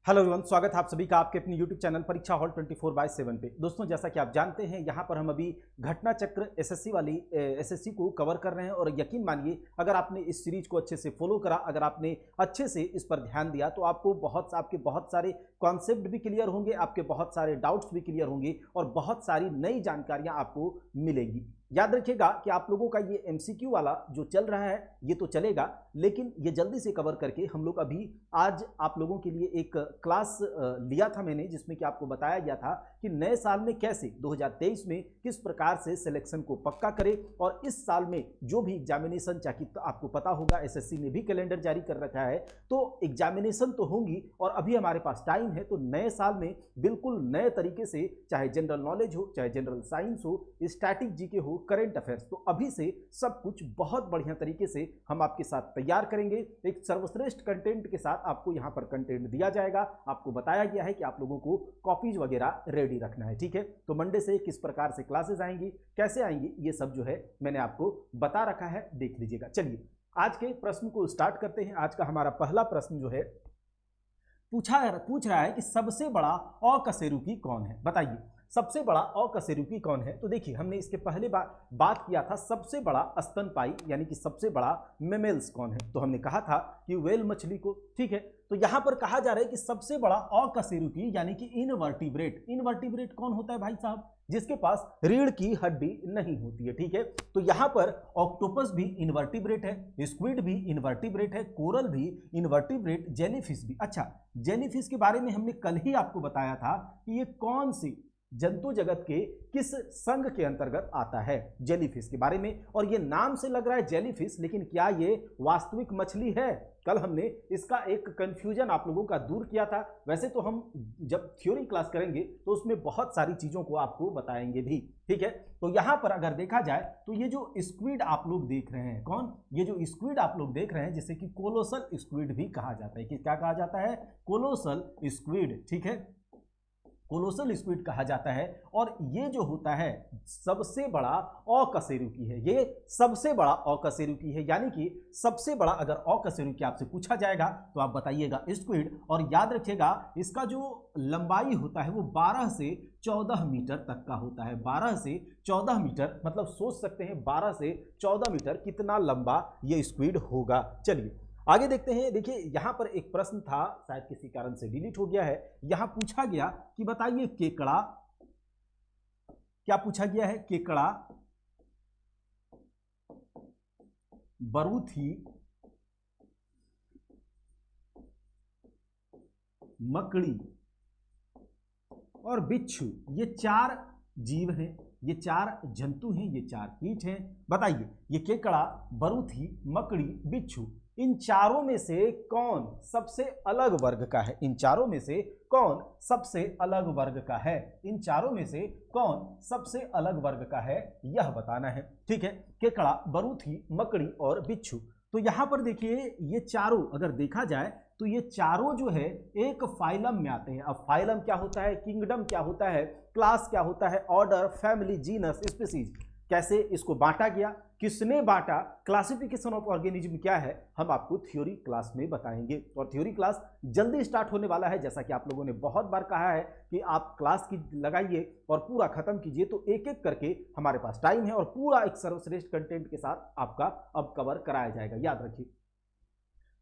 Hello everyone, स्वागत है आप सभी का आपके अपने यूट्यूब चैनल परीक्षा हॉल 24/7 पे। दोस्तों, जैसा कि आप जानते हैं, यहाँ पर हम अभी घटना चक्र एसएससी वाली एसएससी को कवर कर रहे हैं। और यकीन मानिए, अगर आपने इस सीरीज को अच्छे से फॉलो करा, अगर आपने अच्छे से इस पर ध्यान दिया, तो आपके बहुत सारे कॉन्सेप्ट भी क्लियर होंगे, आपके बहुत सारे डाउट्स भी क्लियर होंगे और बहुत सारी नई जानकारियां आपको मिलेंगी। याद रखिएगा कि आप लोगों का ये एमसीक्यू वाला जो चल रहा है ये तो चलेगा, लेकिन ये जल्दी से कवर करके हम लोग अभी आज आप लोगों के लिए एक क्लास लिया था मैंने, जिसमें कि आपको बताया गया था कि नए साल में कैसे 2023 में किस प्रकार से सिलेक्शन को पक्का करें। और इस साल में जो भी एग्जामिनेशन, चाहे तो आपको पता होगा एसएससी ने भी कैलेंडर जारी कर रखा है, तो एग्जामिनेशन तो होंगी और अभी हमारे पास टाइम है। तो नए साल में बिल्कुल नए तरीके से, चाहे जनरल नॉलेज हो, चाहे जनरल साइंस हो, स्टैटिक जीके हो, करंट अफेयर्स, तो अभी से सब कुछ बहुत बढ़िया तरीके से हम आपके साथ तैयार करेंगे। एक सर्वश्रेष्ठ कंटेंट के साथ आपको यहां पर कंटेंट दिया जाएगा। आपको बताया गया है कि आप लोगों को कॉपीज वगैरह रेडी रखना है, ठीक है। तो मंडे से किस प्रकार से क्लासेस आएंगी, कैसे आएंगी, ये सब जो है मैंने आपको बता रखा है, देख लीजिएगा। चलिए आज के प्रश्न को स्टार्ट करते हैं। आज का हमारा पहला प्रश्न जो है पूछ रहा है कि सबसे बड़ा अकशेरुकी कौन है। बताइए, सबसे बड़ा अकशेरुकी कौन है। तो देखिए, हमने इसके पहले बात किया था सबसे बड़ा स्तनपाई यानी कि सबसे बड़ा मेमेल्स कौन है, तो हमने कहा था कि व्हेल मछली को, ठीक है। तो यहां पर कहा जा रहा है कि सबसे बड़ा अकशेरुकी यानी कि इनवर्टिब्रेट। इनवर्टिब्रेट कौन होता है भाई साहब? जिसके पास रीढ़ की हड्डी नहीं होती है, ठीक है। तो यहां पर ऑक्टोपस भी इनवर्टिब्रेट है, स्क्विड भी इनवर्टिब्रेट है, कोरल भी इनवर्टिब्रेट, जेलीफिश भी। अच्छा, जेलीफिश के बारे में हमने कल ही आपको बताया था कि ये कौन सी जंतु जगत के किस संघ के अंतर्गत आता है, जेलीफिश के बारे में। और ये नाम से लग रहा है जेलीफिश, लेकिन क्या ये वास्तविक मछली है? कल हमने इसका एक कंफ्यूजन आप लोगों का दूर किया था। वैसे तो हम जब थ्योरी क्लास करेंगे तो उसमें बहुत सारी चीजों को आपको बताएंगे भी, ठीक है। तो यहां पर अगर देखा जाए तो ये जो स्क्विड आप लोग देख रहे हैं, कौन? ये जो स्क्विड आप लोग देख रहे हैं, जिसे कि कोलोसल स्क्विड भी कहा जाता है। कि क्या कहा जाता है? कोलोसल स्क्विड, ठीक है, कोलोसल स्क्विड कहा जाता है। और ये जो होता है सबसे बड़ा अकशेरुकी है, ये सबसे बड़ा अकशेरुकी है। यानी कि सबसे बड़ा अगर अकशेरुकी आपसे पूछा जाएगा तो आप बताइएगा स्क्विड। और याद रखिएगा, इसका जो लंबाई होता है वो 12 से 14 मीटर तक का होता है। 12 से 14 मीटर, मतलब सोच सकते हैं 12 से 14 मीटर कितना लंबा ये स्क्विड होगा। चलिए आगे देखते हैं। देखिए, यहां पर एक प्रश्न था, शायद किसी कारण से डिलीट हो गया है। यहां पूछा गया कि बताइए केकड़ा, क्या पूछा गया है? केकड़ा, बरूथी, मकड़ी और बिच्छू, ये चार जीव हैं, ये चार जंतु हैं, ये चार कीट हैं। बताइए, ये केकड़ा, बरूथी, मकड़ी, बिच्छू, इन चारों में से कौन सबसे अलग वर्ग का है? इन चारों में से कौन सबसे अलग वर्ग का है? इन चारों में से कौन सबसे अलग वर्ग का है, यह बताना है, ठीक है। केकड़ा, बरूथी, मकड़ी और बिच्छू। तो यहां पर देखिए, ये चारों अगर देखा जाए तो ये चारों जो है एक फाइलम में आते हैं। अब फाइलम क्या होता है, किंगडम क्या होता है, क्लास क्या होता है, ऑर्डर, फैमिली, जीनस, स्पीसीज। कैसे इसको बांटा गया, किसने बांटा, क्लासिफिकेशन ऑफ ऑर्गेनिज्म क्या है, हम आपको थ्योरी क्लास में बताएंगे। और थ्योरी क्लास जल्दी स्टार्ट होने वाला है। जैसा कि आप लोगों ने बहुत बार कहा है कि आप क्लास की लगाइए और पूरा खत्म कीजिए, तो एक एक करके हमारे पास टाइम है और पूरा एक सर्वश्रेष्ठ कंटेंट के साथ आपका अब कवर कराया जाएगा, याद रखिए।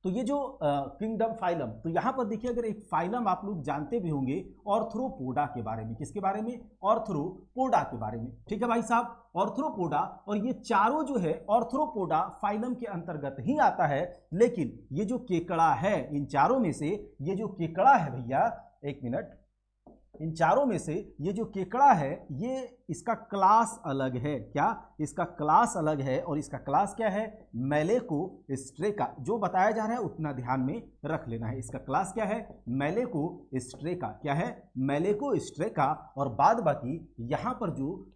तो ये जो किंगडम, फाइलम, तो यहां पर देखिए, अगर एक फाइलम आप लोग जानते भी होंगे ऑर्थ्रोपोडा के बारे में। किसके बारे में? ऑर्थ्रोपोडा के बारे में, ठीक है भाई साहब, ऑर्थ्रोपोडा। और ये चारों जो है ऑर्थ्रोपोडा फाइलम के अंतर्गत ही आता है। लेकिन ये जो केकड़ा है, इन चारों में से ये जो केकड़ा है भैया, एक मिनट, इन चारों में से ये जो केकड़ा है, ये इसका क्लास अलग है। क्या? इसका क्लास अलग है। और इसका क्लास क्या है? मेलेकोस्ट्रेका। जो बताया जा रहा है उतना ध्यान में रख लेना है। इसका क्लास क्या है? मेलेकोस्ट्रेका। क्या है? मेलेकोस्ट्रेका। और बाद बाकी यहां पर जो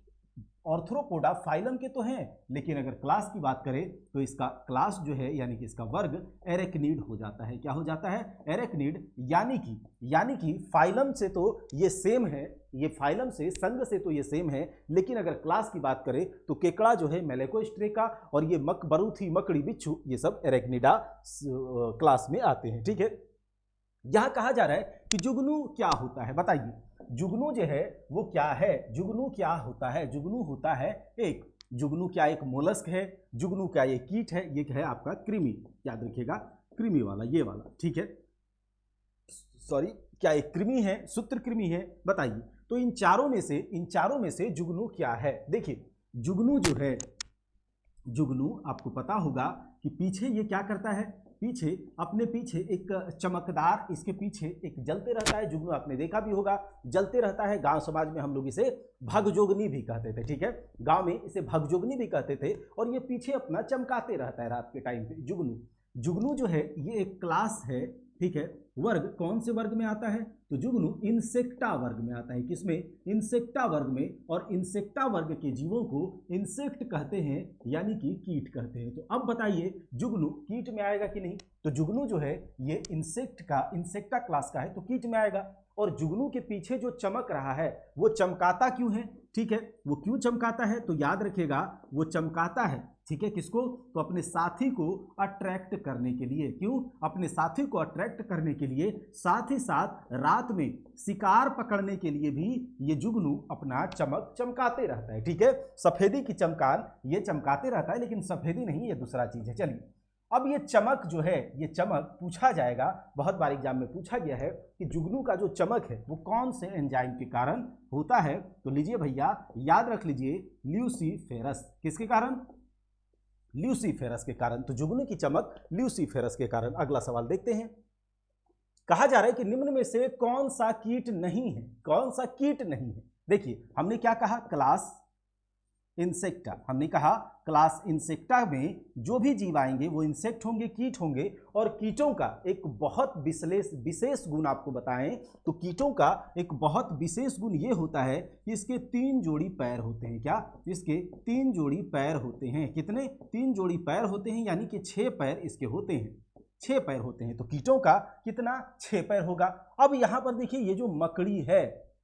ऑर्थ्रोपोडा फाइलम के तो हैं, लेकिन अगर क्लास की बात करें तो इसका क्लास जो है यानी कि इसका वर्ग एरेक्निड हो जाता है। क्या हो जाता है? एरेक्निड। यानी कि फाइलम से तो ये सेम है, ये फाइलम से, संघ से तो ये सेम है, लेकिन अगर क्लास की बात करें तो केकड़ा जो है मेलेकोस्ट्रेका और ये बरूथी, मकड़ी, बिच्छू, ये सब एरेक्निडा क्लास में आते हैं, ठीक है। यहां कहा जा रहा है कि जुगनू क्या होता है, बताइए। जुगनू जो है वो क्या है, जुगनू क्या होता है? जुगनू होता है एक, जुगनू क्या एक मोलस्क है, जुगनू क्या ये कीट है, ये है आपका कृमि, याद रखिएगा कृमि वाला, ये वाला, ठीक है, सॉरी, क्या एक कृमि है, सूत्रकृमि है, बताइए। तो इन चारों में से जुगनू क्या है? देखिए जुगनू जो है, जुगनू आपको पता होगा कि पीछे ये क्या करता है, पीछे अपने पीछे एक चमकदार, इसके पीछे एक जलते रहता है जुगनू, आपने देखा भी होगा, जलते रहता है। गांव समाज में हम लोग इसे भगजोगनी भी कहते थे, ठीक है, गांव में इसे भगजोगनी भी कहते थे। और ये पीछे अपना चमकाते रहता है रात के टाइम पे जुगनू। जुगनू जो है ये एक क्लास है, ठीक है, वर्ग, कौन से वर्ग में आता है? तो जुगनू इंसेक्टा वर्ग में आता है। किसमें? इंसेक्टा वर्ग में। और इंसेक्टा वर्ग के जीवों को इंसेक्ट कहते हैं, यानी कि कीट कहते हैं। तो अब बताइए जुगनू कीट में आएगा कि नहीं? तो जुगनू जो है ये इंसेक्टा क्लास का है, तो कीट में आएगा। और जुगनू के पीछे जो चमक रहा है वो चमकाता क्यों है? ठीक है, वो क्यों चमकाता है? तो याद रखिएगा वो चमकाता है, ठीक है, किसको? तो अपने साथी को अट्रैक्ट करने के लिए। क्यों? अपने साथी को अट्रैक्ट करने के लिए, साथ ही साथ रात में शिकार पकड़ने के लिए भी ये जुगनू अपना चमक चमकाते रहता है, ठीक है। सफेदी की चमकान ये चमकाते रहता है, लेकिन सफेदी नहीं, ये दूसरा चीज है। चलिए, अब ये चमक जो है, ये चमक पूछा जाएगा, बहुत बार एग्जाम में पूछा गया है कि जुगनू का जो चमक है वो कौन से एंजाइम के कारण होता है? तो लीजिए भैया, याद रख लीजिए, ल्यूसीफेरस। किसके कारण? ल्यूसीफेरस के कारण। तो जुगनू की चमक ल्यूसीफेरस के कारण। अगला सवाल देखते हैं। कहा जा रहा है कि निम्न में से कौन सा कीट नहीं है? कौन सा कीट नहीं है? देखिए हमने क्या कहा, क्लास इंसेक्टा। हमने कहा क्लास इंसेक्टा में जो भी जीव आएंगे वो इंसेक्ट होंगे, कीट होंगे। और कीटों का एक बहुत विशेष गुण आपको बताएं तो कीटों का एक बहुत विशेष गुण ये होता है कि इसके 3 जोड़ी पैर होते हैं। क्या? इसके 3 जोड़ी पैर होते हैं। कितने? 3 जोड़ी पैर होते हैं, यानी कि 6 पैर इसके होते हैं। 6 पैर होते हैं। तो कीटों का कितना? 6 पैर होगा। अब यहां पर देखिए ये जो मकड़ी है,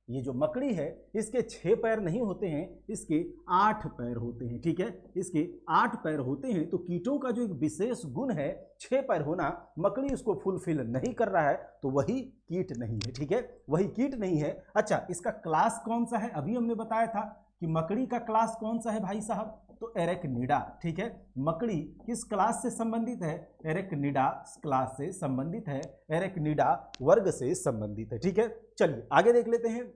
ये जो मकड़ी है इसके 6 पैर नहीं होते हैं, इसके 8 पैर होते हैं, ठीक है, इसके 8 पैर होते हैं। तो कीटों का जो एक विशेष गुण है 6 पैर होना, मकड़ी उसको फुलफिल नहीं कर रहा है, तो वही कीट नहीं है, ठीक है, वही कीट नहीं है। अच्छा, इसका क्लास कौन सा है? अभी हमने बताया था कि मकड़ी का क्लास कौन सा है भाई साहब? तो एरेक्निडा, ठीक है। मकड़ी किस क्लास से संबंधित है? एरेक्निडा क्लास से संबंधित है, एरेक्निडा वर्ग से संबंधित है, ठीक है। चलिए आगे देख लेते हैं।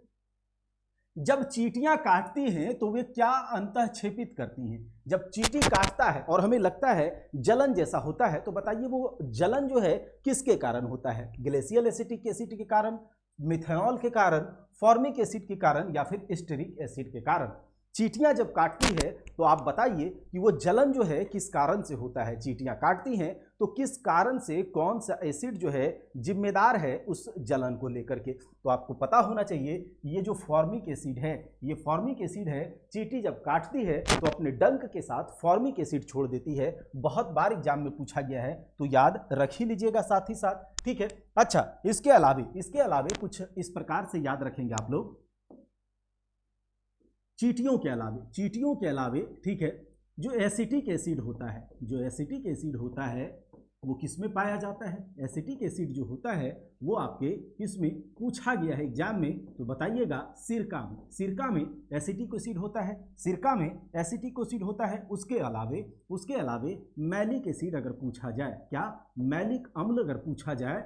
जब चींटियां काटती हैं तो वे क्या अंतःक्षेपित करती हैं? जब चींटी काटता है और हमें लगता है जलन जैसा होता है, तो बताइए वो जलन जो है किसके कारण होता है? ग्लेशियल एसिटिक एसिड के कारण, मिथेनॉल के कारण, फॉर्मिक एसिड के कारण, या फिर स्टेरिक एसिड के कारण? चींटियां जब काटती है तो आप बताइए कि वो जलन जो है किस कारण से होता है? चींटियां काटती हैं तो किस कारण से, कौन सा एसिड जो है जिम्मेदार है उस जलन को लेकर के? तो आपको पता होना चाहिए ये जो फॉर्मिक एसिड है, ये फॉर्मिक एसिड है। चींटी जब काटती है तो अपने डंक के साथ फॉर्मिक एसिड छोड़ देती है। बहुत बार एग्जाम में पूछा गया है, तो याद रख ही लीजिएगा साथ ही साथ, ठीक है। अच्छा, इसके अलावे कुछ इस प्रकार से याद रखेंगे आप लोग। चींटियों के अलावे, ठीक है, जो एसिटिक एसिड होता है, जो एसिटिक एसिड होता है वो किस में पाया जाता है? एसिटिक एसिड जो होता है वो आपके किसमें पूछा गया है एग्जाम में? तो बताइएगा सिरका में। सिरका में एसिटिक एसिड होता है, सिरका में एसिटिक एसिड होता है। उसके अलावे मैलिक एसिड अगर पूछा जाए, क्या? मैलिक अम्ल अगर पूछा जाए,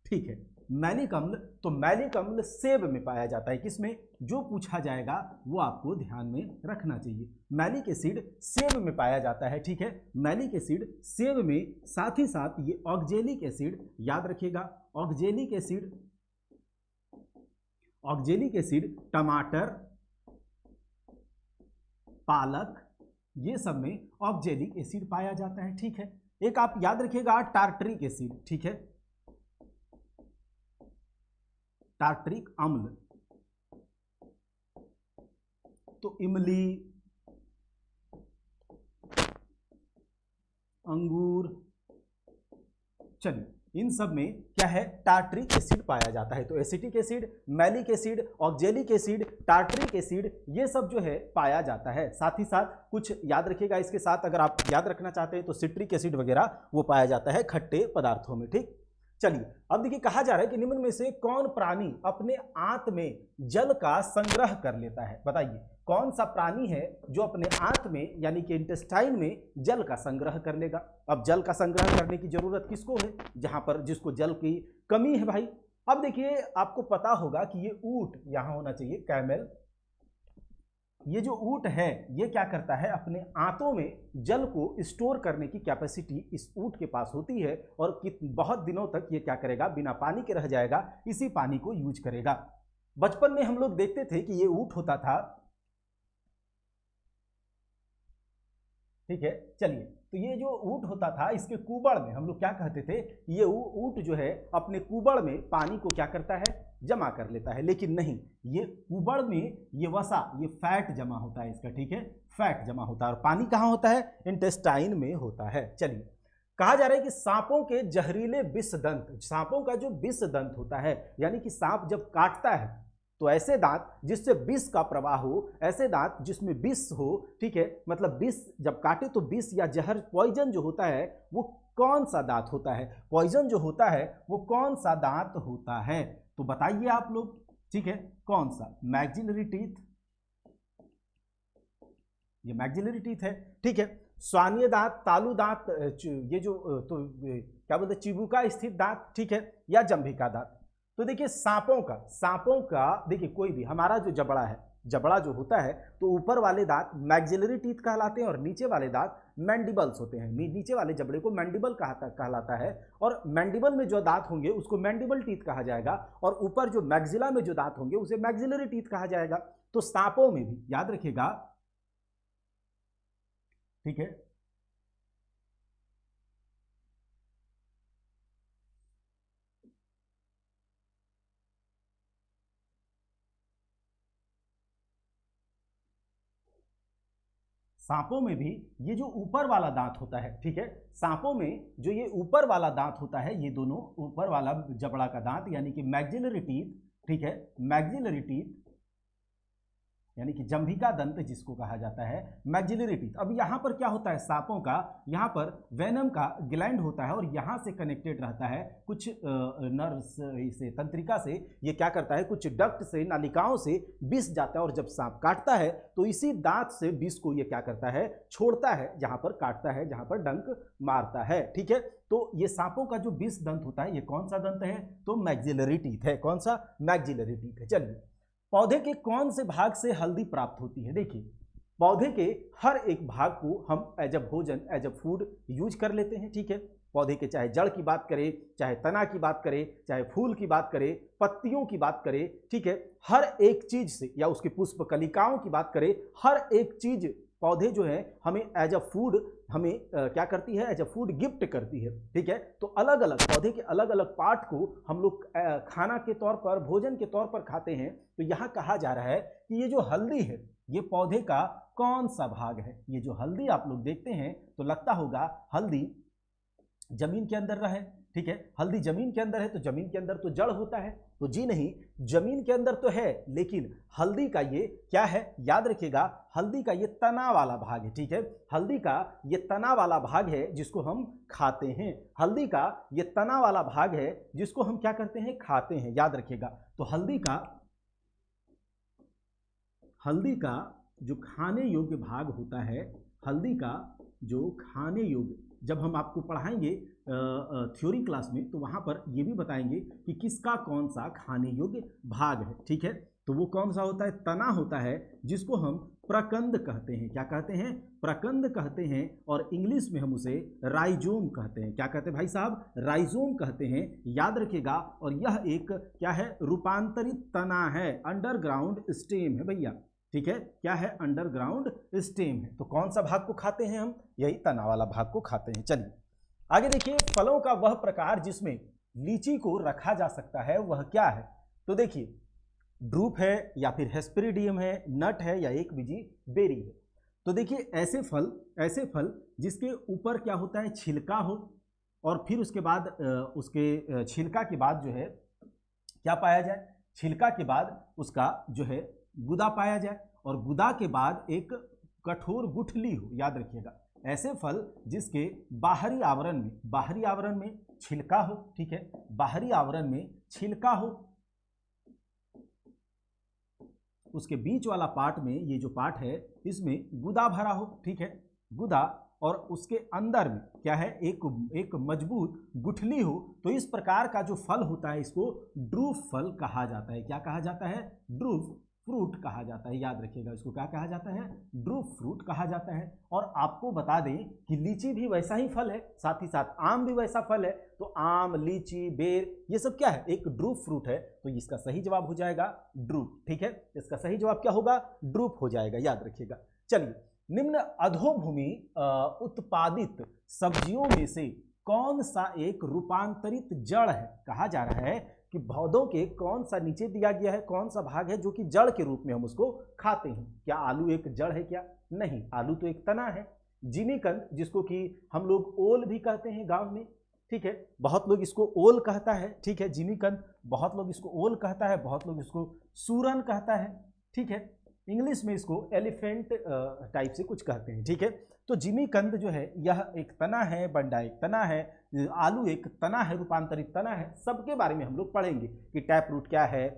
ठीक है, मैलिक अम्ल, तो मैलिक अम्ल सेब में पाया जाता है। किसमें? जो पूछा जाएगा वो आपको ध्यान में रखना चाहिए। मैलिक एसिड सेब में पाया जाता है, ठीक है, मैलिक एसिड सेब में। साथ ही साथ ये ऑक्जेलिक एसिड, याद रखिएगा, ऑक्जेलिक एसिड टमाटर, पालक, ये सब में ऑक्जेलिक एसिड पाया जाता है, ठीक है। एक आप याद रखिएगा टार्टरिक एसिड, ठीक है, टार्टरिक अम्ल। तो इमली, अंगूर, चलिए इन सब में क्या है? टार्टरिक एसिड पाया जाता है। तो acetic acid, malic acid, oxalic acid, tartaric acid, ये सब जो है पाया जाता है। साथ ही साथ कुछ याद रखिएगा इसके साथ, अगर आप याद रखना चाहते हैं तो सिट्रिक एसिड वगैरह वो पाया जाता है खट्टे पदार्थों में, ठीक। चलिए अब देखिए कहा जा रहा है कि निम्न में से कौन प्राणी अपने आंत में जल का संग्रह कर लेता है, बताइए कौन सा प्राणी है जो अपने आंत में यानी कि इंटेस्टाइन में जल का संग्रह कर लेगा। अब जल का संग्रह करने की जरूरत किसको है, जहां पर जिसको जल की कमी है भाई। अब देखिए आपको पता होगा कि ये ऊंट यहां होना चाहिए, कैमल, ये जो ऊंट है ये क्या करता है, अपने आंतों में जल को स्टोर करने की कैपेसिटी इस ऊंट के पास होती है और बहुत दिनों तक ये क्या करेगा, बिना पानी के रह जाएगा, इसी पानी को यूज करेगा। बचपन में हम लोग देखते थे कि ये ऊंट होता था, ठीक है। चलिए तो ये जो ऊंट होता था इसके कुबड़ में हम लोग क्या कहते थे, ये ऊंट जो है अपने कुबड़ में पानी को क्या करता है, जमा कर लेता है। लेकिन नहीं, ये कुबड़ में ये वसा, ये फैट जमा होता है इसका, ठीक है, फैट जमा होता है। और पानी कहाँ होता है, इंटेस्टाइन में होता है। चलिए कहा जा रहा है कि सांपों के जहरीले विष दंत, सांपों का जो विष दंत होता है यानी कि सांप जब काटता है तो ऐसे दांत जिससे विष का प्रवाह हो, ऐसे दांत जिसमें विष हो, ठीक है, मतलब विष जब काटे तो विष या जहर पॉइजन जो होता है वो कौन सा दांत होता है, पॉइजन जो होता है वो कौन सा दांत होता है, तो बताइए आप लोग, ठीक है, कौन सा, मैक्सिलरी टीथ, ये मैक्सिलरी टीथ है, ठीक है। स्वानीय दांत, तालु दांत, ये जो तो क्या बोलते हैं, चिबुका स्थित दांत, ठीक है, या जंभिका दांत। तो देखिए सांपों का देखिए कोई भी हमारा जो जबड़ा है, जबड़ा जो होता है तो ऊपर वाले दांत मैक्सिलरी टीथ कहलाते हैं और नीचे वाले दांत मैंडिबल्स होते हैं। नीचे वाले जबड़े को मैंडिबल कहलाता है और मैंडिबल में जो दांत होंगे उसको मैंडिबल टीथ कहा जाएगा और ऊपर जो मैक्सिला में जो दांत होंगे उसे मैक्सिलरी टीथ कहा जाएगा। तो सांपों में भी याद रखिएगा, ठीक है, सांपों में भी ये जो ऊपर वाला दांत होता है, ठीक है, सांपों में जो ये ऊपर वाला दांत होता है, ये दोनों ऊपर वाला जबड़ा का दांत यानी कि मैक्सिलरी टीथ, ठीक है, मैक्सिलरी टीथ यानी कि जंभिका दंत जिसको कहा जाता है, मैक्सिलरी टीथ। अब यहाँ पर क्या होता है, सांपों का यहाँ पर वेनम का ग्लैंड होता है और यहाँ से कनेक्टेड रहता है कुछ नर्व्स से, तंत्रिका से, ये क्या करता है, कुछ डक्ट से, नालिकाओं से विष जाता है और जब सांप काटता है तो इसी दांत से विष को ये क्या करता है, छोड़ता है, जहाँ पर काटता है, जहाँ पर डंक मारता है, ठीक है। तो ये सांपों का जो विष दंत होता है ये कौन सा दंत है, तो मैक्सिलरी टीथ है। कौन सा, मैक्सिलरी टीथ है। चलिए पौधे के कौन से भाग से हल्दी प्राप्त होती है, देखिए पौधे के हर एक भाग को हम एज अ भोजन, एज अ फूड यूज कर लेते हैं, ठीक है। पौधे के चाहे जड़ की बात करें, चाहे तना की बात करें, चाहे फूल की बात करें, पत्तियों की बात करें, ठीक है, हर एक चीज से, या उसके पुष्प कलिकाओं की बात करें, हर एक चीज पौधे जो है हमें एज अ फूड, हमें क्या करती है, एज अ फूड गिफ्ट करती है, ठीक है। तो अलग अलग पौधे के अलग अलग पार्ट को हम लोग खाना के तौर पर, भोजन के तौर पर खाते हैं। तो यहाँ कहा जा रहा है कि ये जो हल्दी है ये पौधे का कौन सा भाग है। ये जो हल्दी आप लोग देखते हैं तो लगता होगा हल्दी जमीन के अंदर रहे, ठीक है, हल्दी जमीन के अंदर है तो जमीन के अंदर तो जड़ होता है, तो जी नहीं, जमीन के अंदर तो है लेकिन हल्दी का ये क्या है, याद रखिएगा, हल्दी का ये तना वाला भाग है, ठीक है, हल्दी का ये तना वाला भाग है जिसको हम खाते हैं, हल्दी का ये तना वाला भाग है जिसको हम क्या करते हैं, खाते हैं, याद रखिएगा। तो हल्दी का जो खाने योग्य भाग होता है, हल्दी का जो खाने योग्य, जब हम आपको पढ़ाएंगे थ्योरी क्लास में तो वहाँ पर ये भी बताएंगे कि किसका कौन सा खाने योग्य भाग है, ठीक है। तो वो कौन सा होता है, तना होता है जिसको हम प्रकंद कहते हैं। क्या कहते हैं, प्रकंद कहते हैं, और इंग्लिश में हम उसे राइजोम कहते हैं। क्या कहते हैं भाई साहब, राइजोम कहते हैं, याद रखिएगा। और यह एक क्या है, रूपांतरित तना है, अंडरग्राउंड स्टेम है भैया, ठीक है, क्या है, अंडरग्राउंड स्टेम है। तो कौन सा भाग को खाते हैं हम, यही तना वाला भाग को खाते हैं। चलिए आगे देखिए, फलों का वह प्रकार जिसमें लीची को रखा जा सकता है वह क्या है। तो देखिए ड्रूप है या फिर हेस्पेरिडियम है, नट है या एक बीजी बेरी है। तो देखिए ऐसे फल जिसके ऊपर क्या होता है, छिलका हो, और फिर उसके बाद उसके छिलका के बाद जो है क्या पाया जाए, छिलका के बाद उसका जो है गुदा पाया जाए, और गुदा के बाद एक कठोर गुठली हो, याद रखिएगा, ऐसे फल जिसके बाहरी आवरण में छिलका हो, ठीक है, बाहरी आवरण में छिलका हो, उसके बीच वाला पार्ट में, ये जो पार्ट है इसमें गुदा भरा हो, ठीक है, गुदा, और उसके अंदर में क्या है, एक मजबूत गुठली हो, तो इस प्रकार का जो फल होता है इसको ड्रूप फल कहा जाता है। क्या कहा जाता है? ड्रूप फ्रूट कहा जाता है। याद रखिएगा, इसको क्या कहा जाता है? ड्रूप फ्रूट कहा जाता है। और आपको बता दें कि लीची भी वैसा ही फल है, साथ ही साथ आम भी वैसा फल है। तो आम, लीची, बेर, ये सब क्या है? एक ड्रूप फ्रूट है। तो इसका सही जवाब हो जाएगा ड्रूप, ठीक है, इसका सही जवाब क्या होगा? ड्रूप हो जाएगा, याद रखिएगा। चलिए, निम्न अधोभूमि उत्पादित सब्जियों में से कौन सा एक रूपांतरित जड़ है? कहा जा रहा है कि पौधों के कौन सा, नीचे दिया गया है कौन सा भाग है जो कि जड़ के रूप में हम उसको खाते हैं। क्या आलू एक जड़ है क्या? नहीं, आलू तो एक तना है। जिमीकंद, जिसको कि हम लोग ओल भी कहते हैं गांव में, ठीक है, बहुत लोग इसको ओल कहता है, ठीक है, जिमीकंद, बहुत लोग इसको ओल कहता है, बहुत लोग इसको सूरन कहता है, ठीक है, इंग्लिश में इसको एलिफेंट टाइप से कुछ कहते हैं, ठीक है। तो जिमीकंद जो है यह एक तना है, बंडा एक तना है, आलू एक तना है, रूपांतरित तना है। सबके बारे में हम लोग पढ़ेंगे कि टैप रूट क्या है,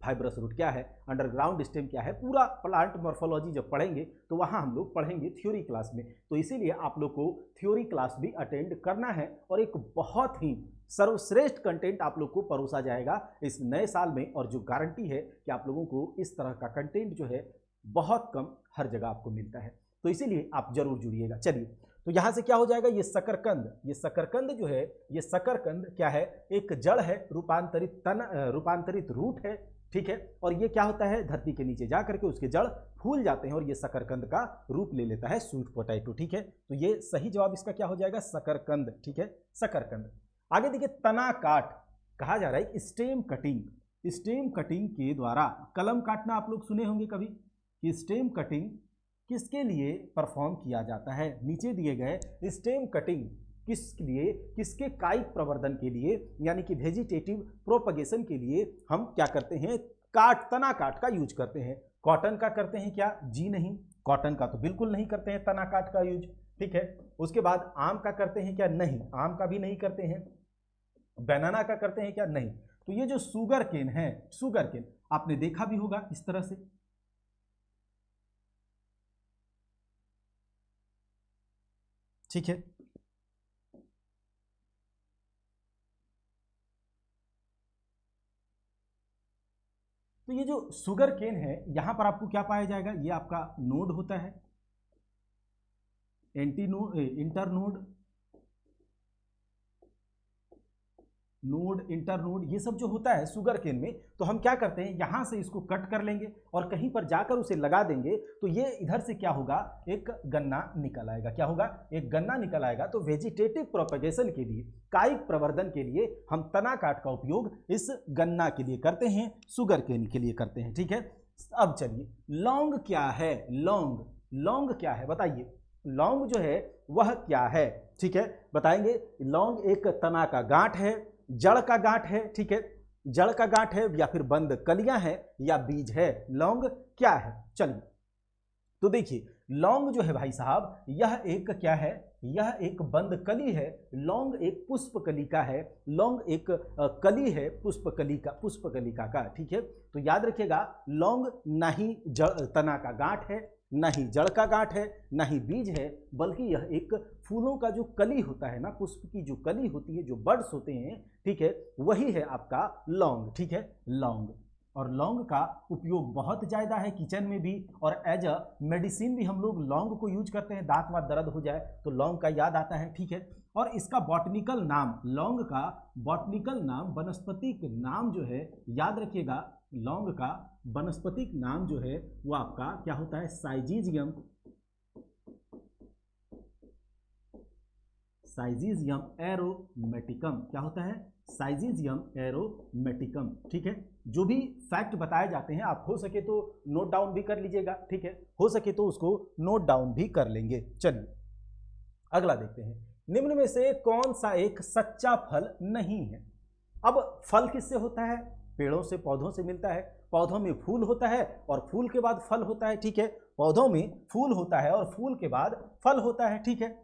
फाइब्रस रूट क्या है, अंडरग्राउंड स्टेम क्या है, पूरा प्लांट मॉर्फोलॉजी जब पढ़ेंगे तो वहाँ हम लोग पढ़ेंगे थ्योरी क्लास में। तो इसीलिए आप लोग को थ्योरी क्लास भी अटेंड करना है और एक बहुत ही सर्वश्रेष्ठ कंटेंट आप लोग को परोसा जाएगा इस नए साल में, और जो गारंटी है कि आप लोगों को इस तरह का कंटेंट जो है बहुत कम हर जगह आपको मिलता है। तो इसीलिए आप जरूर जुड़िएगा। चलिए, तो यहाँ से क्या हो जाएगा? ये शकरकंद, ये शकरकंद जो है, ये शकरकंद क्या है? एक जड़ है, रूपांतरित रूट है, ठीक है। और ये क्या होता है? धरती के नीचे जा करके उसके जड़ फूल जाते हैं और ये शकरकंद का रूप ले लेता है, स्वीट पोटैटो, ठीक है। तो ये सही जवाब इसका क्या हो जाएगा? शकरकंद, ठीक है, शकरकंद। आगे देखिए, तना काट, कहा जा रहा है स्टेम कटिंग। स्टेम कटिंग के द्वारा कलम काटना आप लोग सुने होंगे कभी, कि स्टेम कटिंग किसके लिए परफॉर्म किया जाता है? नीचे दिए गए स्टेम कटिंग किसके लिए, किसके कायिक प्रवर्धन के लिए, यानी कि वेजिटेटिव प्रोपगेशन के लिए हम क्या करते हैं? तना काट का यूज करते हैं। कॉटन का करते हैं क्या? जी नहीं, कॉटन का तो बिल्कुल नहीं करते हैं तना काट का यूज, ठीक है। उसके बाद आम का करते हैं क्या? नहीं, आम का भी नहीं करते हैं। बनाना का करते हैं क्या? नहीं। तो ये जो शुगर केन है, शुगर केन आपने देखा भी होगा इस तरह से, ठीक है। तो ये जो शुगर केन है, यहां पर आपको क्या पाया जाएगा? ये आपका नोड होता है, इंटरनोड, नोड, इंटरनोड, ये सब जो होता है शुगर केन में, तो हम क्या करते हैं? यहां से इसको कट कर लेंगे और कहीं पर जाकर उसे लगा देंगे, तो ये इधर से क्या होगा? एक गन्ना निकल आएगा। क्या होगा? एक गन्ना निकल आएगा। तो वेजिटेटिव प्रोपगेशन के लिए, कायिक प्रवर्धन के लिए हम तना काट का उपयोग इस गन्ना के लिए करते हैं, शुगर केन के लिए करते हैं, ठीक है। अब चलिए, लौंग क्या है? लौंग, लौंग क्या है बताइए? लौंग जो है वह क्या है, ठीक है, बताएंगे। लौंग एक तना का गांठ है, जड़ का गांठ है, ठीक है, जड़ का गांठ है, या फिर बंद कलियां हैं, या बीज है। लौंग क्या है? चलिए, तो देखिए, लौंग जो है भाई साहब, यह एक क्या है? यह एक बंद कली है। लौंग एक पुष्प कलिका है। लौंग एक कली है, पुष्प कलिका का, ठीक है। तो याद रखिएगा, लौंग ना ही तना का गांठ है, ना ही जड़ का गांठ है, ना ही बीज है, बल्कि यह एक फूलों का जो कली होता है ना, पुष्प की जो कली होती है, जो बड्स होते हैं, ठीक है, वही है आपका लौंग, ठीक है, लौंग। और लौंग का उपयोग बहुत ज़्यादा है किचन में भी, और एज अ मेडिसिन भी हम लोग लौंग को यूज करते हैं। दांत वात दर्द हो जाए तो लौंग का याद आता है, ठीक है। और इसका बॉटनिकल नाम, लौंग का बॉटनिकल नाम, वनस्पतिक नाम जो है, याद रखिएगा, लौंग का वनस्पतिक नाम जो है वो आपका क्या होता है? साइजीजियम, साइजीजियम एरोमेटिकम। क्या होता है? साइजीजियम एरोमेटिकम, ठीक है। जो भी फैक्ट बताए जाते हैं आप हो सके तो नोट डाउन भी कर लीजिएगा, ठीक है, हो सके तो उसको नोट डाउन भी कर लेंगे। चलिए, अगला देखते हैं, निम्न में से कौन सा एक सच्चा फल नहीं है? अब फल किससे होता है? पेड़ों से, पौधों से मिलता है। पौधों में फूल होता है और फूल के बाद फल होता है, ठीक है। पौधों में फूल होता है और फूल के बाद फल होता है, ठीक है।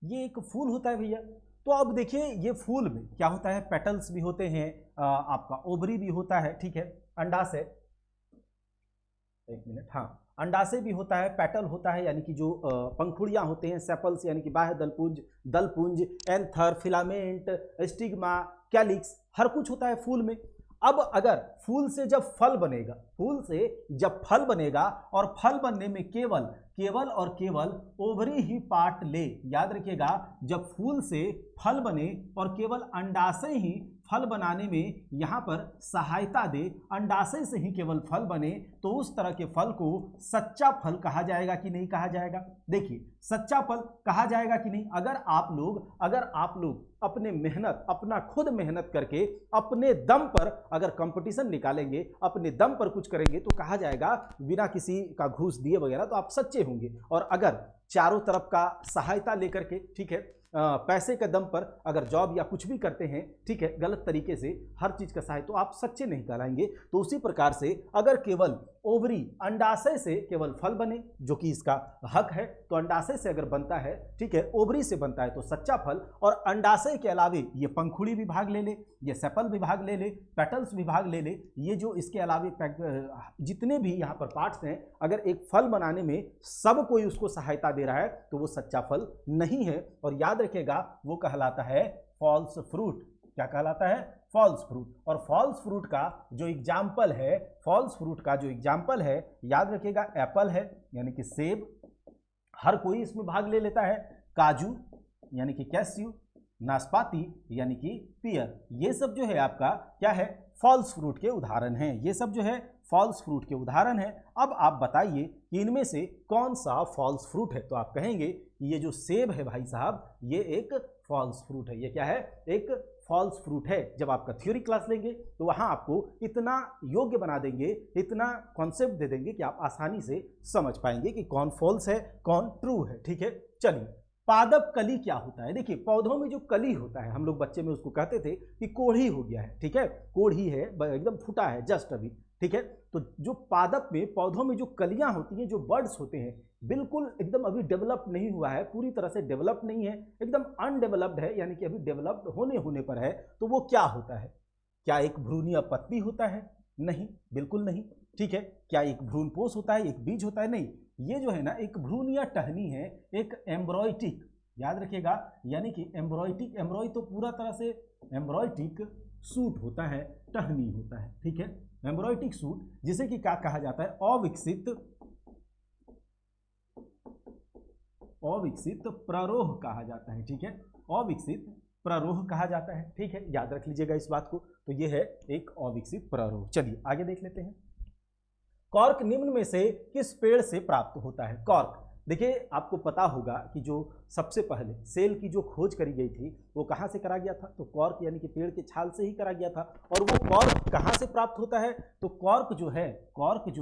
ये एक फूल होता है भैया। तो अब देखिए ये फूल में क्या होता है, पेटल्स भी होते हैं, आपका ओवरी भी होता है, ठीक है, अंडाशय, एक मिनट, हाँ, अंडाशय भी होता है, पेटल होता है यानी कि जो पंखुड़ियां होते हैं, सेपल्स यानी कि बाह्य दलपुंज, दलपुंज, एंथर, फिलामेंट, स्टिग्मा, कैलिक्स, हर कुछ होता है फूल में। अब अगर फूल से जब फल बनेगा, फूल से जब फल बनेगा और फल बनने में केवल केवल और केवल ओवरी ही पार्ट ले, याद रखिएगा, जब फूल से फल बने और केवल अंडाशय ही फल बनाने में यहां पर सहायता दे, अंडाशय से ही केवल फल बने, तो उस तरह के फल को सच्चा फल कहा जाएगा कि नहीं कहा जाएगा। देखिए सच्चा फल कहा जाएगा कि नहीं। अगर आप लोग अपने मेहनत, अपना खुद मेहनत करके अपने दम पर अगर कंपटीशन निकालेंगे, अपने दम पर कुछ करेंगे, तो कहा जाएगा बिना किसी का घूस दिए वगैरह, तो आप सच्चे होंगे। और अगर चारों तरफ का सहायता लेकर के, ठीक है, पैसे के दम पर अगर जॉब या कुछ भी करते हैं, ठीक है, गलत तरीके से हर चीज का सहायता, तो आप सच्चे नहीं कहलाएंगे। तो उसी प्रकार से अगर केवल ओवरी, अंडाशय से केवल फल बने, जो कि इसका हक है, तो अंडाशय से अगर बनता है, ठीक है, ओवरी से बनता है तो सच्चा फल। और अंडाशय के अलावे ये पंखुड़ी भी भाग ले ले, ये सेपल भी भाग ले ले, पेटल्स भी भाग ले ले, ये जो इसके अलावे जितने भी यहाँ पर पार्ट्स हैं, अगर एक फल बनाने में सब कोई उसको सहायता दे रहा है तो वो सच्चा फल नहीं है। और याद रखिएगा वो कहलाता है फॉल्स फ्रूट। क्या कहलाता है? False fruit. और फॉल्स फ्रूट का जो एग्जाम्पल है, फॉल्स फ्रूट का जो एग्जाम्पल है, याद रखिएगा, एप्पल है यानी कि सेब, हर कोई इसमें भाग ले लेता है, काजू यानी कि कैस्यू, नाशपाती यानी कि पियर, ये सब जो है आपका क्या है, फॉल्स फ्रूट के उदाहरण हैं। ये सब जो है फॉल्स फ्रूट के उदाहरण हैं। अब आप बताइए कि इनमें से कौन सा फॉल्स फ्रूट है। तो आप कहेंगे ये जो सेब है भाई साहब, ये एक फॉल्स फ्रूट है। ये क्या है? एक फॉल्स फ्रूट है। जब आपका थ्योरी क्लास लेंगे तो वहां आपको इतना योग्य बना देंगे, इतना कॉन्सेप्ट दे देंगे कि आप आसानी से समझ पाएंगे कि कौन फॉल्स है कौन ट्रू है। ठीक है, चलिए, पादप कली क्या होता है? देखिए पौधों में जो कली होता है, हम लोग बच्चे में उसको कहते थे कि कोढ़ी हो गया है। ठीक है, कोढ़ी है, एकदम फूटा है जस्ट अभी। ठीक है, तो जो पादप में, पौधों में जो कलियां होती हैं, जो बर्ड्स होते हैं, बिल्कुल एकदम अभी डेवलप नहीं हुआ है, पूरी तरह से डेवलप नहीं है, एकदम अनडेवलप्ड है, यानी कि अभी डेवलप्ड होने पर है। तो वो क्या होता है? क्या एक भ्रूणीय पत्ती होता है? नहीं, बिल्कुल नहीं। ठीक है, क्या एक भ्रूणपोष होता है, एक बीज होता है? नहीं, ये जो है ना एक भ्रूणीय टहनी है, एक एम्ब्रॉयटिक, याद रखिएगा, यानी कि एम्ब्रॉयटिक, एम्ब्रॉय तो पूरा तरह से एम्ब्रॉयटिक सूट होता है, टहनी होता है। ठीक है, एम्ब्रॉयटिक सूट, जिसे कि क्या कहा जाता है? अविकसित प्ररोह कहा जाता है। ठीक है, अविकसित प्ररोह कहा जाता है। ठीक है, याद रख लीजिएगा इस बात को। तो ये है एक अविकसित प्ररोह। चलिए आगे देख लेते हैं। कॉर्क निम्न में से किस पेड़ से प्राप्त होता है? कॉर्क, देखिए आपको पता होगा कि जो सबसे पहले सेल की जो खोज करी गई थी वो कहाँ से करा गया था? तो कॉर्क यानी कि पेड़ के छाल से ही करा गया था। और वो कॉर्क कहाँ से प्राप्त होता है? तो कॉर्क जो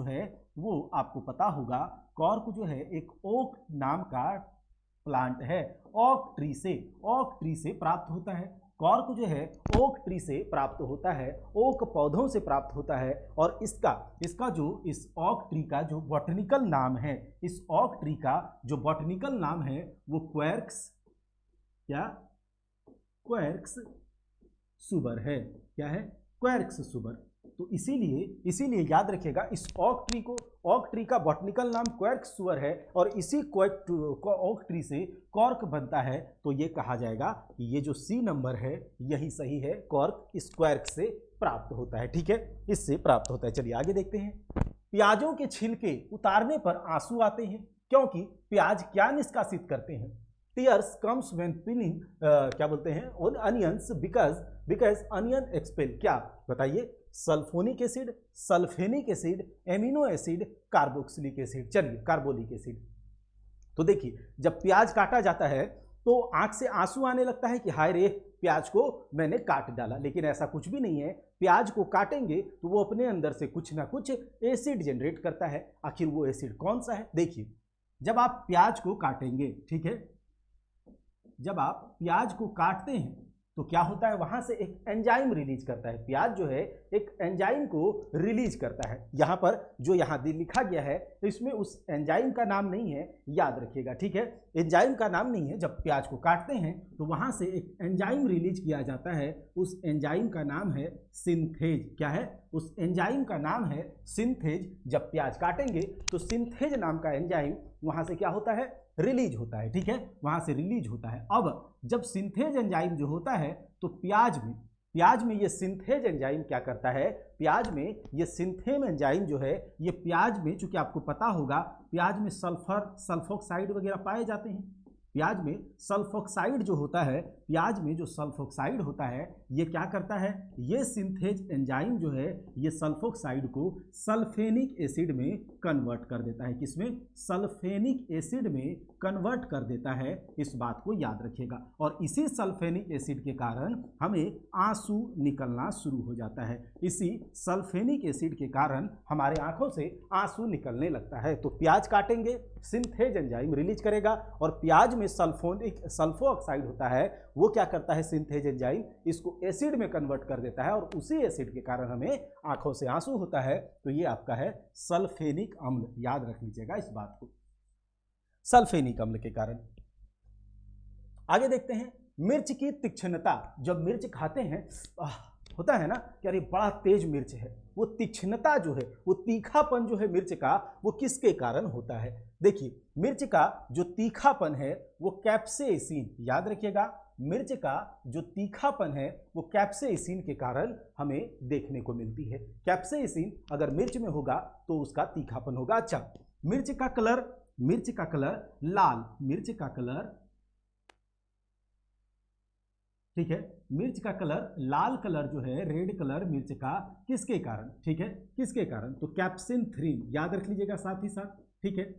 है वो आपको पता होगा, कॉर्क जो है एक ओक नाम का प्लांट है, ओक ट्री से प्राप्त होता है। कॉर्क जो है ओक ट्री से प्राप्त होता है, ओक पौधों से प्राप्त होता है। और इसका जो इस ओक ट्री का जो बॉटनिकल नाम है, इस ओक ट्री का जो बॉटनिकल नाम है वो क्वेर्क्स, क्या? क्वेर्क्स सुबर है। क्या है? क्वेर्क्स सुबर। तो इसीलिए याद रखिएगा, इस ओक ट्री का बॉटनिकल नाम क्वेर्क्स सुबर है, और इसी ओक ट्री से कॉर्क बनता है। तो ये कहा जाएगा कि ये जो सी नंबर है यही सही है, कॉर्क इस क्वेर्क से प्राप्त होता है। ठीक है, इससे प्राप्त होता है। चलिए आगे देखते हैं। प्याजों के छिलके उतारने पर आंसू आते हैं, क्योंकि प्याज क्या निष्कासित करते हैं? टीयर्स कम्स व्हेन पिनिंग क्या बोलते हैं on onions because onion expel, क्या बताइए, sulphonic acid, sulphenic acid, amino acid, carboxylic acid. चलिए कार्बोलिक एसिड। तो देखिए जब प्याज काटा जाता है तो आंख से आंसू आने लगता है कि हाय रे प्याज को मैंने काट डाला, लेकिन ऐसा कुछ भी नहीं है। प्याज को काटेंगे तो वो अपने अंदर से कुछ ना कुछ एसिड जनरेट करता है। आखिर वो एसिड कौन सा है? देखिए जब आप प्याज को काटेंगे, ठीक है, जब आप प्याज को काटते हैं तो क्या होता है, वहां से एक एंजाइम रिलीज करता है। प्याज जो है एक एंजाइम को रिलीज करता है। यहां पर जो यहां लिखा गया है तो इसमें उस एंजाइम का नाम नहीं है, याद रखिएगा, ठीक है, एंजाइम का नाम नहीं है। जब प्याज को काटते हैं तो वहां से एक एंजाइम रिलीज किया जाता है, उस एंजाइम का नाम है सिंथेज। क्या है? उस एंजाइम का नाम है सिंथेज। जब प्याज काटेंगे तो सिंथेज नाम का एंजाइम वहां से क्या होता है, रिलीज होता है, ठीक है, वहां से रिलीज होता है। अब जब सिंथेज एंजाइम जो होता है तो प्याज में ये सिंथेज एंजाइम क्या करता है, प्याज में ये सिंथेम एंजाइम जो है ये प्याज में, चूंकि आपको पता होगा प्याज में सल्फर सल्फोक्साइड वगैरह पाए जाते हैं। प्याज में सल्फोक्साइड जो होता है, प्याज में जो सल्फोक्साइड होता है ये क्या करता है, ये सिंथेज एंजाइम जो है ये सल्फोक्साइड को सल्फेनिक एसिड में कन्वर्ट कर देता है। किसमें? सल्फेनिक एसिड में कन्वर्ट कर देता है। इस बात को याद रखिएगा। और इसी सल्फेनिक एसिड के कारण हमें आंसू निकलना शुरू हो जाता है। इसी सल्फेनिक एसिड के कारण हमारे आंखों से आंसू निकलने लगता है। तो प्याज काटेंगे, सिंथेज एंजाइम रिलीज करेगा, और प्याज में सल्फो ऑक्साइड होता है, वो क्या करता है, सिंथेज एंजाइम इसको एसिड में कन्वर्ट कर देता है, और उसी एसिड के कारण हमें आंखों से आंसू होता है। तो ये आपका है सल्फेनिक अम्ल, याद रख लीजिएगा इस बात को, सल्फेनिक अम्ल के कारण। आगे देखते हैं मिर्च की तीक्ष्णता। जब मिर्च खाते हैं होता है ना कि अरे बड़ा तेज मिर्च है, वो तीक्ष्णता जो है, वो तीखापन जो है मिर्च का, वो किसके कारण होता है? देखिए मिर्च का जो तीखापन है वो कैप्सेसिन, याद रखिएगा, मिर्च का जो तीखापन है वो कैप्सेसिन के कारण हमें देखने को मिलती है। कैप्सेसिन अगर मिर्च में होगा तो उसका तीखापन होगा। अच्छा, मिर्च का कलर लाल, मिर्च का कलर, ठीक है, मिर्च का कलर लाल कलर जो है, रेड कलर मिर्च का, किसके कारण? ठीक है, किसके कारण? तो कैप्सिन 3 याद रख लीजिएगा साथ ही साथ, ठीक है।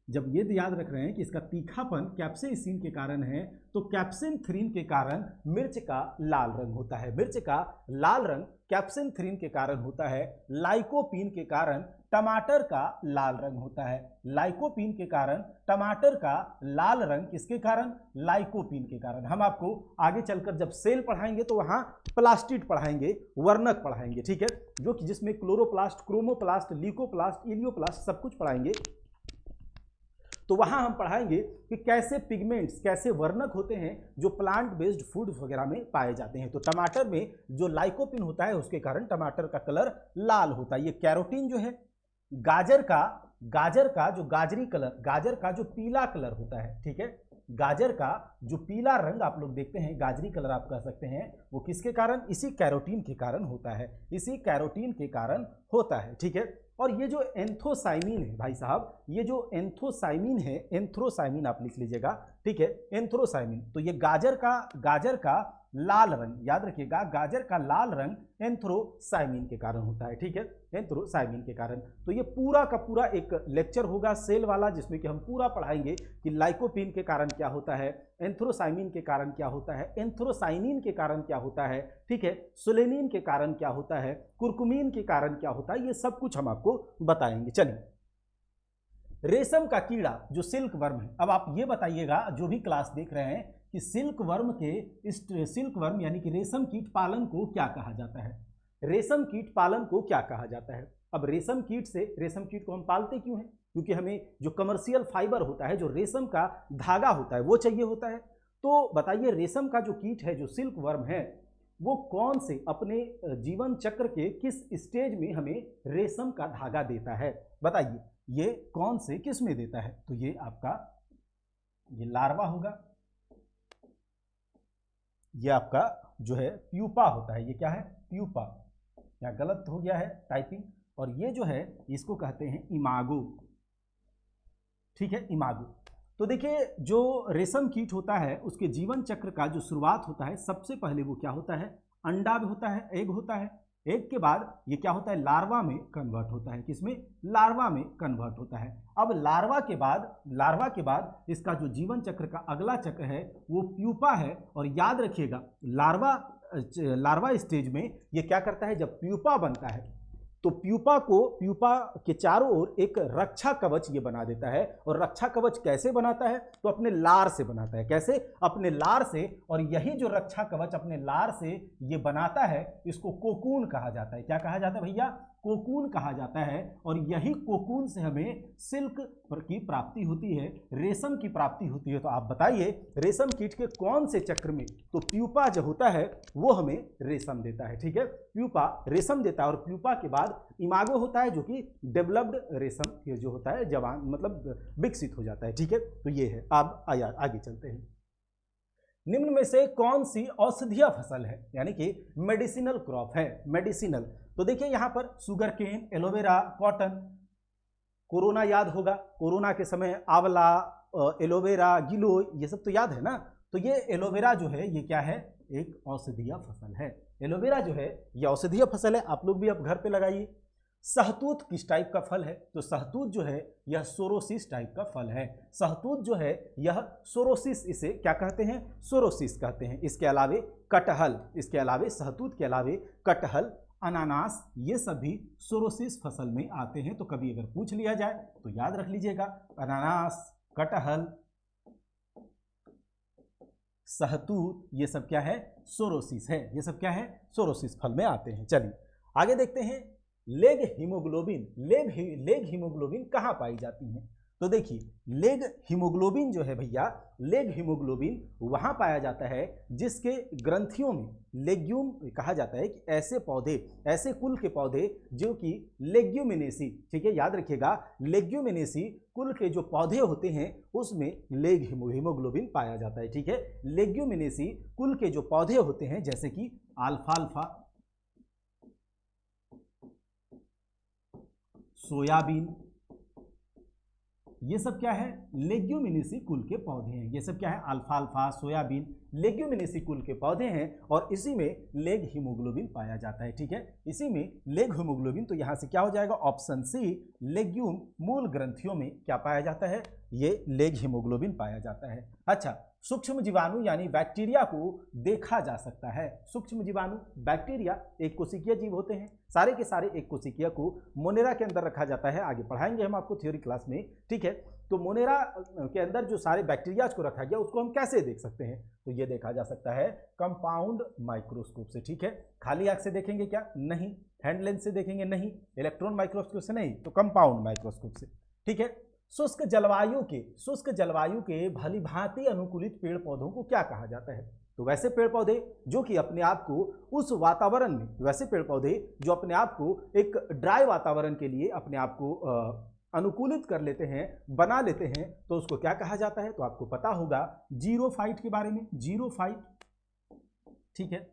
जब ये याद रख रहे हैं कि इसका तीखापन कैप्सेसिन के कारण है, तो कैप्सिन 3 के कारण मिर्च का लाल रंग होता है। मिर्च का लाल रंग कैप्सिन 3 के कारण होता है। लाइकोपीन के कारण टमाटर का लाल रंग होता है। लाइकोपीन के कारण टमाटर का लाल रंग, किसके कारण? लाइकोपीन के कारण। हम आपको आगे चलकर जब सेल पढ़ाएंगे तो वहां प्लास्टिड पढ़ाएंगे, वर्णक पढ़ाएंगे, ठीक है, जो कि जिसमें क्लोरोप्लास्ट, क्रोमोप्लास्ट, ल्यूकोप्लास्ट, इलियोप्लास्ट सब कुछ पढ़ाएंगे। तो वहां हम पढ़ाएंगे कि कैसे पिगमेंट्स, कैसे वर्णक होते हैं जो प्लांट बेस्ड फूड्स वगैरह में पाए जाते हैं। तो टमाटर में जो लाइकोपिन होता है उसके कारण टमाटर का कलर लाल होता है। ये कैरोटीन जो है, गाजर का जो गाजरी कलर, गाजर का जो पीला कलर होता है, ठीक है, गाजर का जो पीला रंग आप लोग देखते हैं, गाजरी कलर आप कह सकते हैं, वो किसके कारण? इसी कैरोटीन के कारण होता है, इसी कैरोटीन के कारण होता है, ठीक है। और ये जो एंथोसाइमिन है भाई साहब, ये जो एंथोसाइमिन है, एंथ्रोसाइमिन आप लिख लीजिएगा, ठीक है, एंथ्रोसाइमिन। तो ये गाजर का लाल रंग, याद रखिएगा, गाजर का लाल रंग एंथ्रोसाइमिन के कारण होता है, ठीक है, एंथ्रोसाइमिन के कारण। तो ये पूरा का पूरा एक लेक्चर होगा सेल वाला, जिसमें कि हम पूरा पढ़ाएंगे कि लाइकोपीन के कारण क्या होता है, एंथ्रोसाइमिन के कारण क्या होता है, एंथ्रोसाइनिन के कारण क्या होता है, ठीक है, सुलेनिन के कारण क्या होता है, कुर्कुमिन के कारण क्या होता है, ये सब कुछ हम आपको बताएंगे। चलिए, रेशम का कीड़ा जो सिल्क वर्म है, अब आप ये बताइएगा जो भी क्लास देख रहे हैं कि सिल्क वर्म यानी कि रेशम कीट पालन को क्या कहा जाता है? रेशम कीट पालन को क्या कहा जाता है? अब रेशम कीट को हम पालते क्यों हैं? क्योंकि हमें जो कमर्शियल फाइबर होता है, जो रेशम का धागा होता है, वो चाहिए होता है। तो बताइए रेशम का जो कीट है, जो सिल्क वर्म है, वो कौन से अपने जीवन चक्र के किस स्टेज में हमें रेशम का धागा देता है? बताइए ये कौन से किस में देता है? तो ये आपका ये लार्वा होगा, ये आपका जो है प्यूपा होता है। ये क्या है? प्यूपा। क्या गलत हो गया है टाइपिंग? और ये जो है इसको कहते हैं इमागो, ठीक है, इमागो। तो देखिए जो रेशम कीट होता है उसके जीवन चक्र का जो शुरुआत होता है, सबसे पहले वो क्या होता है, अंडा होता है, एग होता है। एग के बाद ये क्या होता है, लार्वा में कन्वर्ट होता है। किसमें, लार्वा में कन्वर्ट होता है। अब लार्वा के बाद इसका जो जीवन चक्र का अगला चक्र है वो प्यूपा है। और याद रखिएगा लार्वा स्टेज में ये क्या करता है, जब प्यूपा बनता है तो प्यूपा के चारों ओर एक रक्षा कवच ये बना देता है। और रक्षा कवच कैसे बनाता है, तो अपने लार से बनाता है। कैसे, अपने लार से। और यही जो रक्षा कवच अपने लार से ये बनाता है, इसको कोकून कहा जाता है। क्या कहा जाता है भैया, कोकून कहा जाता है। और यही कोकून से हमें सिल्क की प्राप्ति होती है, रेशम की प्राप्ति होती है। तो आप बताइए रेशम कीट के कौन से चक्र में, तो प्यूपा जो होता है वो हमें रेशम देता है। ठीक है, प्यूपा रेशम देता है। और प्यूपा के बाद इमागो होता है जो कि डेवलप्ड रेशम के जो होता है जवान मतलब विकसित हो जाता है। ठीक है, तो ये है। अब आगे चलते हैं। निम्न में से कौन सी औषधीय फसल है, यानी कि मेडिसिनल क्रॉप है, मेडिसिनल। तो देखिए यहां पर sugar cane, aloe vera, cotton, corona याद होगा, कोरोना के समय आंवला, एलोवेरा, गिलोय, ये सब तो याद है ना। तो ये एलोवेरा जो है ये क्या है, एक औषधीय फसल है। एलोवेरा जो है ये औषधीय फसल है। आप लोग भी अब घर पे लगाइए। सहतूत किस टाइप का फल है, तो सहतूत जो है यह सोरोसिस टाइप का फल है। सहतूत जो है यह सोरोसिस, इसे क्या कहते हैं, सोरोसिस कहते हैं। इसके अलावे कटहल, इसके अलावे सहतूत के अलावे कटहल, अनानास, ये सभी सोरोसिस फसल में आते हैं। तो कभी अगर पूछ लिया जाए तो याद रख लीजिएगा, अनानास, कटहल, सहतूत, ये सब क्या है, सोरोसिस है। ये सब क्या है, सोरोसिस फल में आते हैं। चलिए आगे देखते हैं। लेग हीमोग्लोबिन, लेग हीमोग्लोबिन कहाँ पाई जाती है, तो देखिए लेग हीमोग्लोबिन जो है भैया, लेग हीमोग्लोबिन वहाँ पाया जाता है जिसके ग्रंथियों में, लेग्यूम कहा जाता है कि ऐसे पौधे, ऐसे कुल के पौधे जो कि लेग्यूमिनेसी, ठीक है याद रखिएगा, लेग्यूमिनेसी कुल के जो पौधे होते हैं उसमें लेग हीमोग्लोबिन पाया जाता है। ठीक है, लेग्यूमिनेसी कुल के जो पौधे होते हैं जैसे कि अल्फाल्फा, सोयाबीन, ये सब क्या है, लेग्यूमिनेसी कुल के पौधे हैं। ये सब क्या है, अल्फाल्फा, सोयाबीन, लेग्यूमिनेसी कुल के पौधे हैं। और इसी में लेग हीमोग्लोबिन पाया जाता है। ठीक है, इसी में लेग हीमोग्लोबिन। तो यहां से क्या हो जाएगा, ऑप्शन सी, लेग्यूम मूल ग्रंथियों में क्या पाया जाता है, ये लेग हीमोग्लोबिन पाया जाता है। अच्छा, सूक्ष्म जीवाणु यानी बैक्टीरिया को देखा जा सकता है। सूक्ष्म जीवाणु, बैक्टीरिया एक कोशिकीय जीव होते हैं। सारे के सारे एक कोशिकीय को मोनेरा के अंदर रखा जाता है। आगे पढ़ाएंगे हम आपको थ्योरी क्लास में। ठीक है, तो मोनेरा के अंदर जो सारे बैक्टीरिया को रखा गया उसको हम कैसे देख सकते हैं, तो ये देखा जा सकता है कंपाउंड माइक्रोस्कोप से। ठीक है, खाली आंख से देखेंगे क्या, नहीं। हैंड लेंस से देखेंगे, नहीं। इलेक्ट्रॉन माइक्रोस्कोप से नहीं, तो कंपाउंड माइक्रोस्कोप से। ठीक है, शुष्क जलवायु के भली भांति अनुकूलित पेड़ पौधों को क्या कहा जाता है, तो वैसे पेड़ पौधे जो कि अपने आप को उस वातावरण में, वैसे पेड़ पौधे जो अपने आप को एक ड्राई वातावरण के लिए अपने आप को अनुकूलित कर लेते हैं, बना लेते हैं, तो उसको क्या कहा जाता है, तो आपको पता होगा जीरोफाइट के बारे में, जीरोफाइट। ठीक है,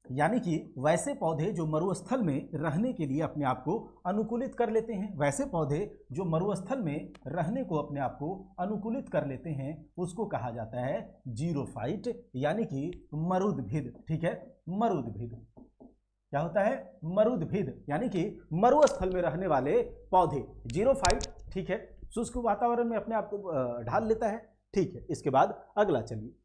यानी कि वैसे पौधे जो मरुस्थल में रहने के लिए अपने आप को अनुकूलित कर लेते हैं, वैसे पौधे जो मरुस्थल में रहने को अपने आप को अनुकूलित कर लेते हैं, उसको कहा जाता है जीरोफाइट, यानी कि मरुद्भिद। ठीक है, मरुद्भिद क्या होता है, मरुद्भिद, यानी कि मरुस्थल में रहने वाले पौधे, जीरोफाइट। ठीक है, शुष्क वातावरण में अपने आप को ढाल लेता है। ठीक है, इसके बाद अगला चलिए,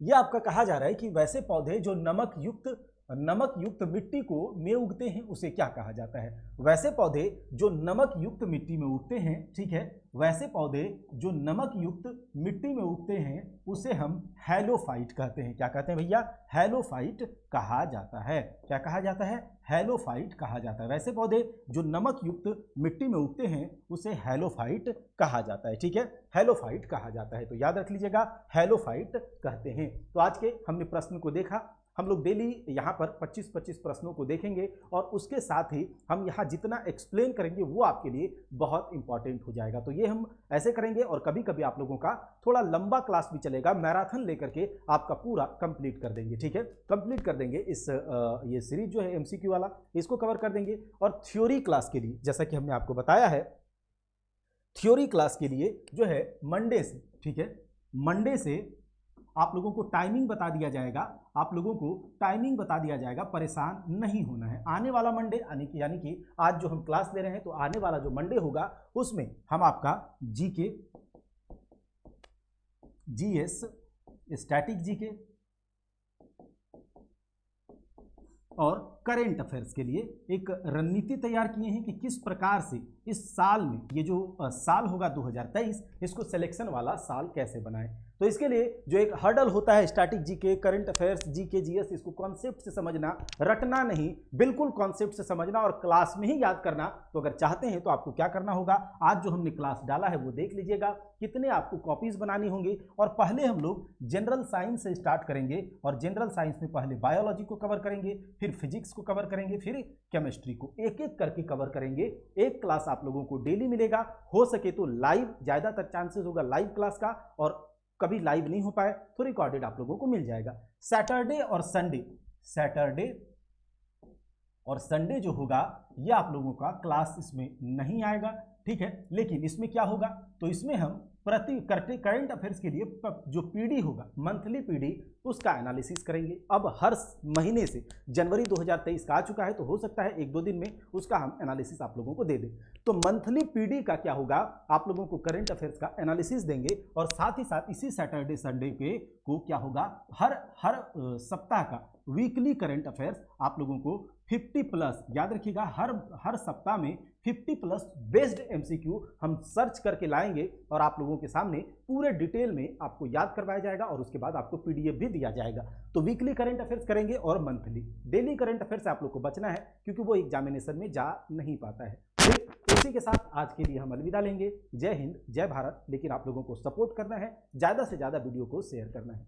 यह आपका कहा जा रहा है कि वैसे पौधे जो नमक युक्त मिट्टी को में उगते हैं उसे क्या कहा जाता है, वैसे पौधे जो नमक युक्त मिट्टी में उगते हैं। ठीक है, वैसे पौधे जो नमक युक्त मिट्टी में उगते हैं उसे हम हैलोफाइट कहते हैं। क्या कहते हैं भैया, हैलोफाइट कहा जाता है। क्या कहा जाता है, हैलोफाइट कहा जाता है। वैसे पौधे जो नमक युक्त मिट्टी में उगते हैं उसे हैलोफाइट कहा जाता है। ठीक है, हैलोफाइट कहा जाता है, तो याद रख लीजिएगा, हैलोफाइट कहते हैं। तो आज के हमने प्रश्न को देखा। हम लोग डेली यहाँ पर 25-25 प्रश्नों को देखेंगे और उसके साथ ही हम यहाँ जितना एक्सप्लेन करेंगे वो आपके लिए बहुत इंपॉर्टेंट हो जाएगा। तो ये हम ऐसे करेंगे और कभी कभी आप लोगों का थोड़ा लंबा क्लास भी चलेगा, मैराथन लेकर के आपका पूरा कंप्लीट कर देंगे। ठीक है, कंप्लीट कर देंगे इस ये सीरीज जो है एमसीक्यू वाला, इसको कवर कर देंगे। और थ्योरी क्लास के लिए जैसा कि हमने आपको बताया है थ्योरी क्लास के लिए जो है मंडे से, ठीक है, मंडे से आप लोगों को टाइमिंग बता दिया जाएगा, आप लोगों को टाइमिंग बता दिया जाएगा, परेशान नहीं होना है। आने वाला मंडे यानी कि आज जो हम क्लास ले रहे हैं, तो आने वाला जो मंडे होगा उसमें हम आपका जीके, जीएस, स्टैटिक जीके और करेंट अफेयर्स के लिए एक रणनीति तैयार किए हैं कि किस प्रकार से इस साल में, ये जो साल होगा 2023, इसको सिलेक्शन वाला साल कैसे बनाएं। तो इसके लिए जो एक हर्डल होता है static GK, current affairs, GK, GS, इसको कॉन्सेप्ट से समझना, रटना नहीं, बिल्कुल कॉन्सेप्ट से समझना और क्लास में ही याद करना। तो अगर चाहते हैं तो आपको क्या करना होगा, आज जो हमने क्लास डाला है वो देख लीजिएगा, कितने आपको कॉपीज बनानी होंगी। और पहले हम लोग जनरल साइंस से स्टार्ट करेंगे और जनरल साइंस में पहले बायोलॉजी को कवर करेंगे, फिर फिजिक्स को कवर करेंगे, फिर केमिस्ट्री को, एक एक करके कवर करेंगे। एक क्लास आप लोगों को डेली मिलेगा, हो सके तो लाइव, ज्यादातर चांसेस होगा लाइव क्लास का, और कभी लाइव नहीं हो पाए तो रिकॉर्डेड आप लोगों को मिल जाएगा। सैटरडे और संडे, सैटरडे और संडे जो होगा ये आप लोगों का क्लास इसमें नहीं आएगा, ठीक है। लेकिन इसमें क्या होगा, तो इसमें हम करंट अफेयर्स के लिए जो पीडी होगा, मंथली पीडी, उसका एनालिसिस करेंगे। अब हर महीने से जनवरी 2023 का आ चुका है, तो हो सकता है एक दो दिन में उसका हम एनालिसिस आप लोगों को दे दें। तो मंथली पीडी का क्या होगा, आप लोगों को करंट अफेयर्स का एनालिसिस देंगे और साथ ही साथ इसी सैटरडे संडे के को क्या होगा, हर सप्ताह का वीकली करंट अफेयर्स आप लोगों को 50+, याद रखिएगा, हर सप्ताह में 50+ बेस्ड एमसीक्यू हम सर्च करके लाएंगे और आप लोगों के सामने पूरे डिटेल में आपको याद करवाया जाएगा और उसके बाद आपको पीडीएफ भी दिया जाएगा। तो वीकली करंट अफेयर्स करेंगे और मंथली। डेली करंट अफेयर्स से आप लोग को बचना है क्योंकि वो एग्जामिनेशन में जा नहीं पाता है। तो इसी के साथ आज के लिए हम अलविदा लेंगे। जय हिंद, जय भारत। लेकिन आप लोगों को सपोर्ट करना है, ज़्यादा से ज़्यादा वीडियो को शेयर करना है।